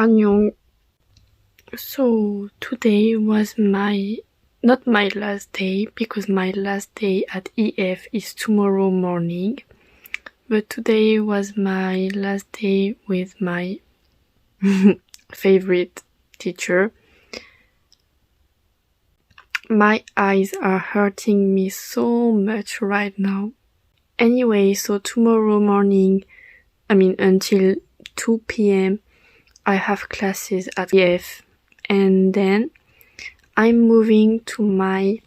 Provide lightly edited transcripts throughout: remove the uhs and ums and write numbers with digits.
안녕. So today was not my last day, because my last day at EF is tomorrow morning, but today was my last day with my favorite teacher. My eyes are hurting me so much right now. Anyway, so tomorrow morning, until 2 p.m, I have classes at EF, and then I'm moving to my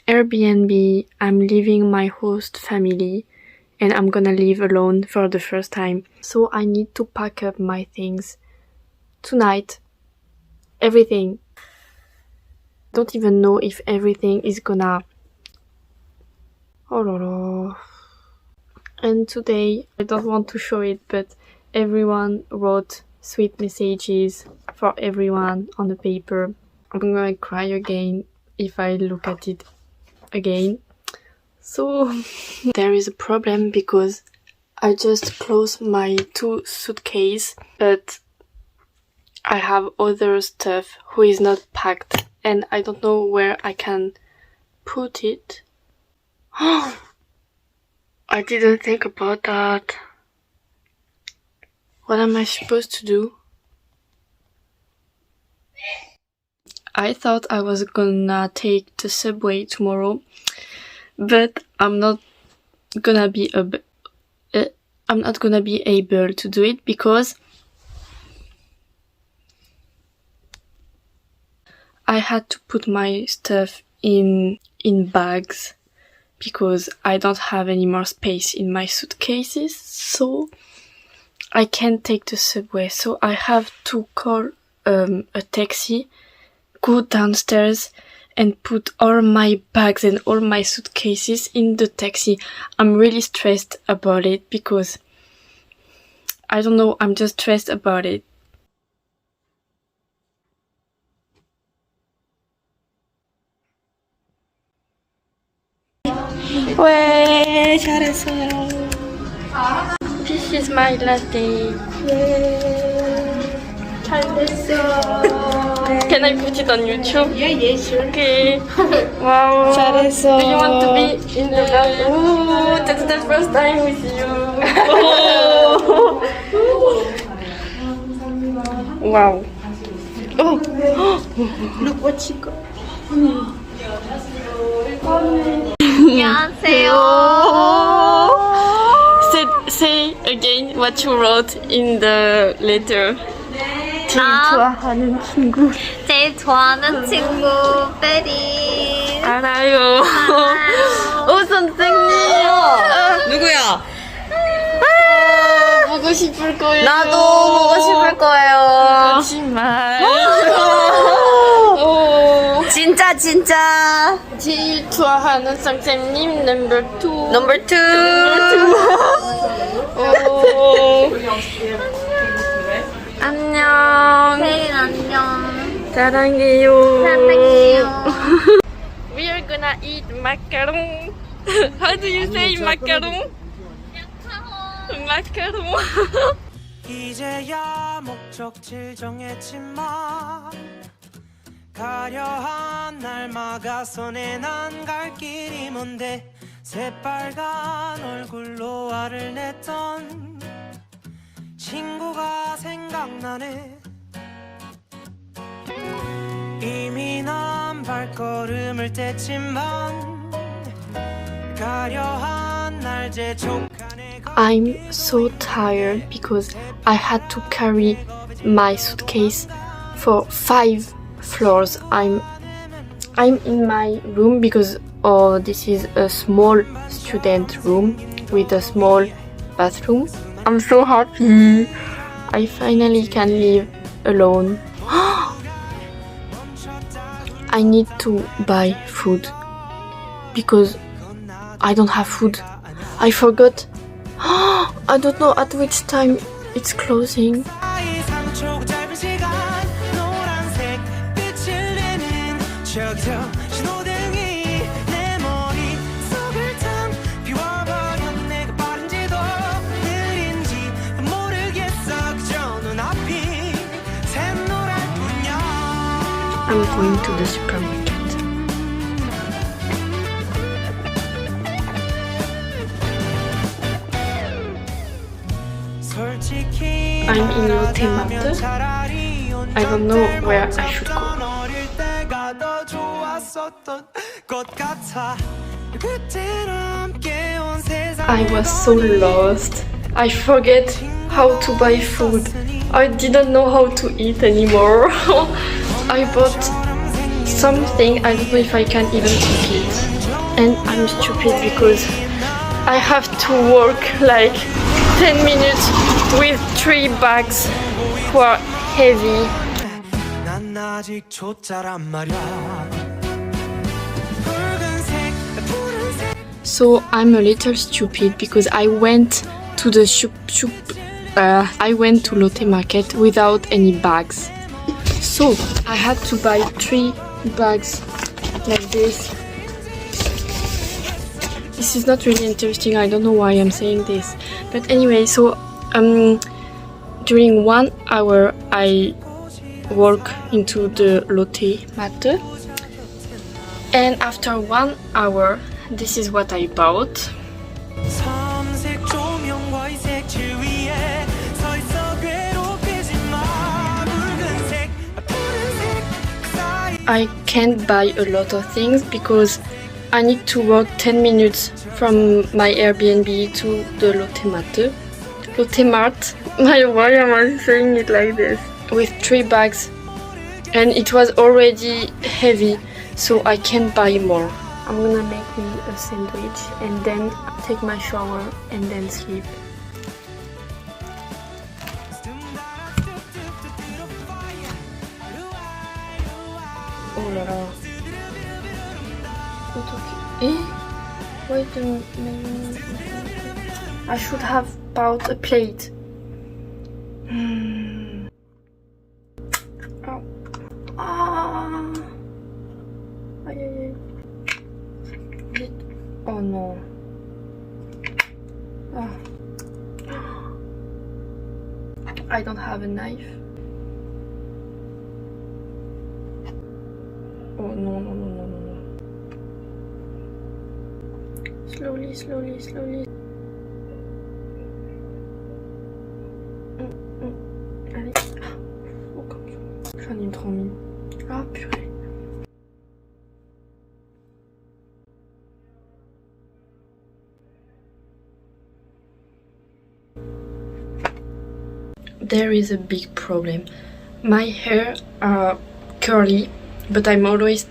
Airbnb. I'm leaving my host family, and I'm gonna live alone for the first time. So I need to pack up my things tonight. Everything. Don't even know if everything is gonna... And today, I don't want to show it, but everyone wrote sweet messages for everyone on the paper. I'm gonna cry again if I look at it again. So there is a problem because I just closed my 2 suitcases, but I have other stuff who is not packed, and I don't know where I can put it. I didn't think about that. What am I supposed to do? I thought I was gonna take the subway tomorrow, but I'm not gonna be able to do it because I had to put my stuff in bags because I don't have any more space in my suitcases, so I can't take the subway. So I have to call a taxi, go downstairs and put all my bags and all my suitcases in the taxi. I'm really stressed about it because I don't know, I'm just stressed about it. 왜 잘했어요. This is my last day. 잘 됐어. Can I put it on YouTube? Yeah, sure. Okay. Wow. 잘했어. Do you want to be in the vlog? Oh, that's the first time with you. Wow. Oh. Look what you got. 안녕하세요. Say again what you wrote in the letter. 제일 좋아하는 친구. 제일 좋아하는 친구 베리. 알아요. 오 선생님. 누구야? 보고 싶을 거예요. 나도 보고 싶을 거예요. 거짓말. 진짜 제일 좋아하는 선생님 number 2. Number 2. 안녕. 베리 안녕. 사랑해요. 사랑해요. We are gonna eat macaron. How do you say macaron? 마카롱. 이제야 목적지 정했지만 가려한 날 막아서네 난 갈 길이 먼데 새빨간 얼굴로 화를 냈던 친구가 생각나네. 이미 난 발걸음을 뗐지만 가려한 날 재촉하네. I'm so tired because I had to carry my suitcase for 5 floors. I'm in my room because this is a small student room with a small bathroom. I'm so happy. I finally can live alone. I need to buy food because I don't have food. I forgot. I don't know at which time it's closing. I'm going to the supermarket. I'm in 롯데마트. I don't know where I should go. I was so lost. I forget how to buy food. I didn't know how to eat anymore. I bought something, I don't know if I can even cook it. And I'm stupid because I have to work like 10 minutes with 3 bags who are heavy. So I'm a little stupid because I went to the I went to Lotte Market without any bags. So I had to buy 3 bags like this. This is not really interesting. I don't know why I'm saying this. But anyway, so during 1 hour I walk into the Lotte Market. And after 1 hour, this is what I bought. I can't buy a lot of things because I need to walk 10 minutes from my Airbnb to the Lotte Market. Lotte Mart. Why am I saying it like this? With 3 bags, and it was already heavy, so I can't buy more. I'm gonna make me a sandwich and then take my shower and then sleep. Oh la la. 어떡해? Wait a minute. I should have bought a plate. Oh. Ah. Ay, ay, ay. Oh no. Ah. I don't have a knife. Oh no, no, no, no, no, no. Slowly, slowly, slowly. Allez. Oh, comme ça. J'en ai trop mis. Ah, purée. There is a big problem. My hair are curly, but I'm always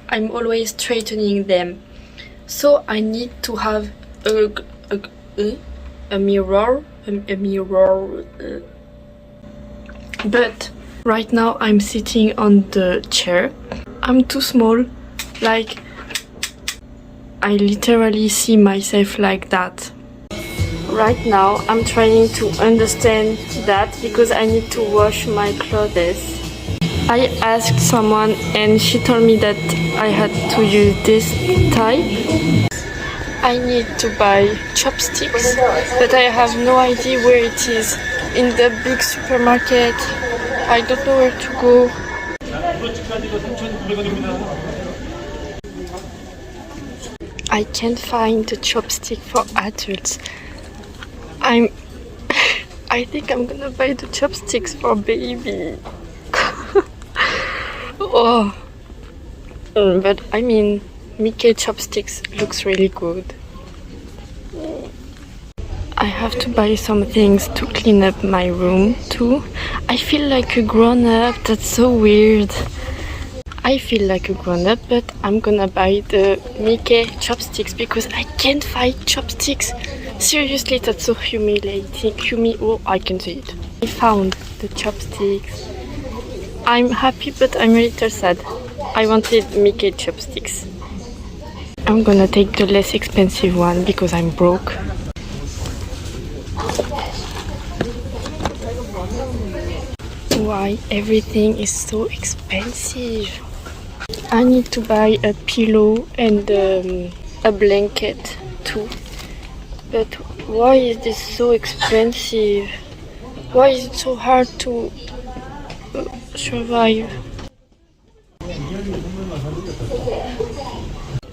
I'm always straightening them. So I need to have a mirror. But right now I'm sitting on the chair. I'm too small. Like, I literally see myself like that. Right now I'm trying to understand that because I need to wash my clothes. I asked someone and she told me that I had to use this type. I need to buy chopsticks, but I have no idea where it is. In the big supermarket, I don't know where to go. I can't find the chopstick for adults. I think I'm gonna buy the chopsticks for baby. Oh, but I mean, Mickey chopsticks looks really good. I have to buy some things to clean up my room too. I feel like a grown-up. That's so weird. I feel like a grown-up, but I'm gonna buy the Mickey chopsticks because I can't find chopsticks. Seriously, that's so humiliating. Oh, I can see it. I found the chopsticks. I'm happy, but I'm a little sad. I wanted Mickey chopsticks. I'm gonna take the less expensive one because I'm broke. Why everything is so expensive? I need to buy a pillow and a blanket too. But why is this so expensive? Why is it so hard to survive?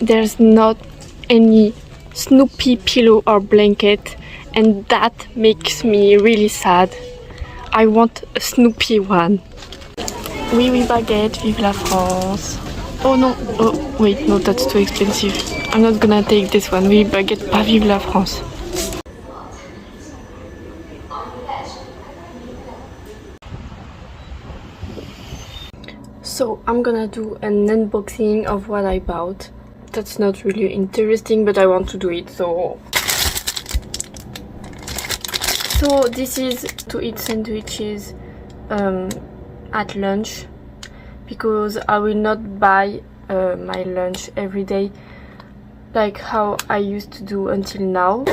there's not any Snoopy pillow or blanket, and that makes me really sad. I want a Snoopy one. Oui, oui, baguette, vive la France. Oh no, oh wait, no, that's too expensive. I'm not gonna take this one. Oui, baguette, pas vive la France. So I'm gonna do an unboxing of what I bought. That's not really interesting, but I want to do it, so this is to eat sandwiches at lunch, because I will not buy my lunch every day like how I used to do until now.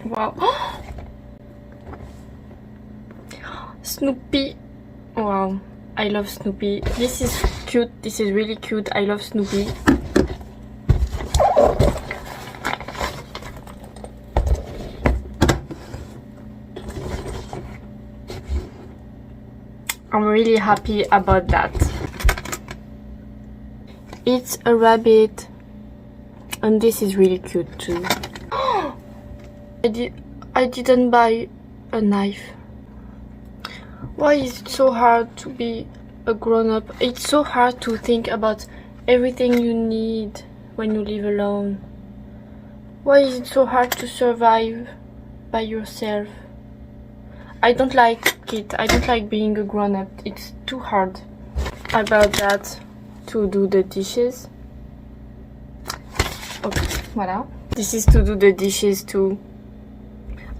Wow. Snoopy. Wow, I love Snoopy. This is cute. This is really cute. I love Snoopy. I'm really happy about that. It's a rabbit, and this is really cute too. I didn't buy a knife. Why is it so hard to be a grown-up? It's so hard to think about everything you need when you live alone. Why is it so hard to survive by yourself? I don't like it. I don't like being a grown-up. It's too hard. I bought that to do the dishes. Okay, voilà. This is to do the dishes too.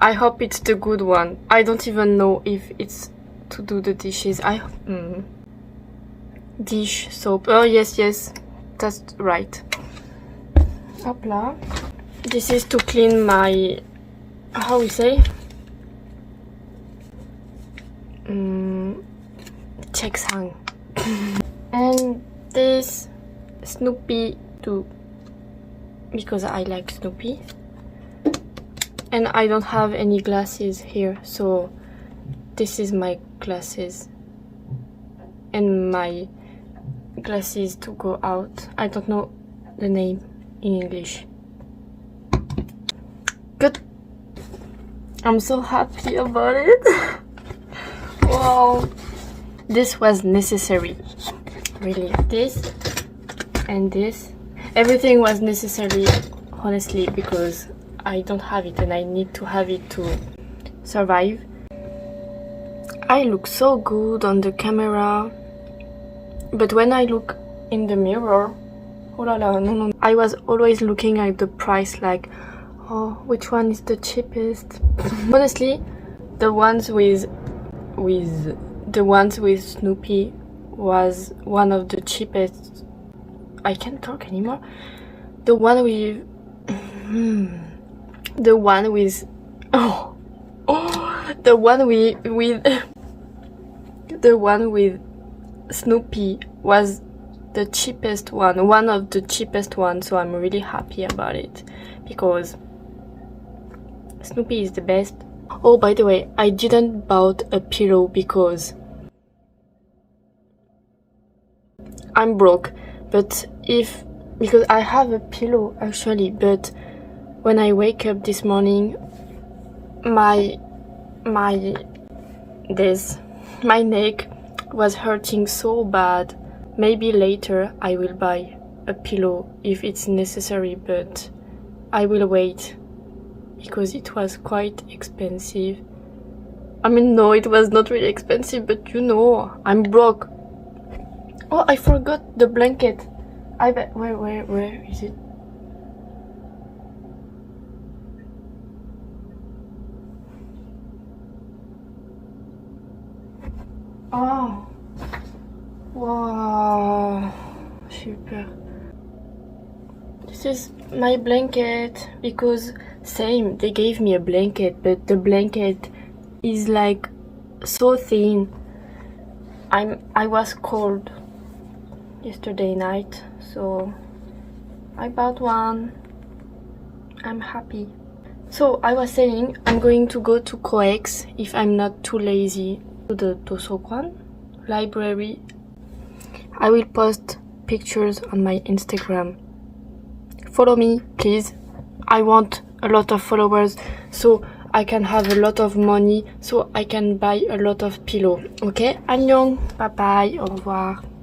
I hope it's the good one. I don't even know if it's to do the dishes. Dish soap. Oh yes, that's right. Hopla. This is to clean my, how we say, 책상. And this Snoopy too, because I like Snoopy. And I don't have any glasses here, so this is my glasses and my glasses to go out. I don't know the name in English. Good. I'm so happy about it. Wow. This was necessary. Really. This and this. Everything was necessary, honestly, because I don't have it and I need to have it to survive. I look so good on the camera, but when I look in the mirror, oh la la, no. I was always looking at the price, like, oh, which one is the cheapest? Honestly, the ones with Snoopy was one of the cheapest. I can't talk anymore. The one with Snoopy was the cheapest one of the cheapest ones, so I'm really happy about it because Snoopy is the best. Oh, by the way, I didn't buy a pillow because I'm broke, because I have a pillow actually, but when I wake up this morning, my neck was hurting so bad. Maybe later I will buy a pillow if it's necessary, but I will wait because it was quite expensive. I mean, no, it was not really expensive, but you know, I'm broke. Oh, I forgot the blanket. I bet, where is it? Oh, wow, super. This is my blanket because same, they gave me a blanket, but the blanket is like so thin. I was cold yesterday night, so I bought one. I'm happy. So I was saying I'm going to go to Coex if I'm not too lazy to the 도서관. library. I will post pictures on my Instagram. Follow me, please. I want a lot of followers so I can have a lot of money so I can buy a lot of pillow. Okay? 안녕. Bye bye. Au revoir.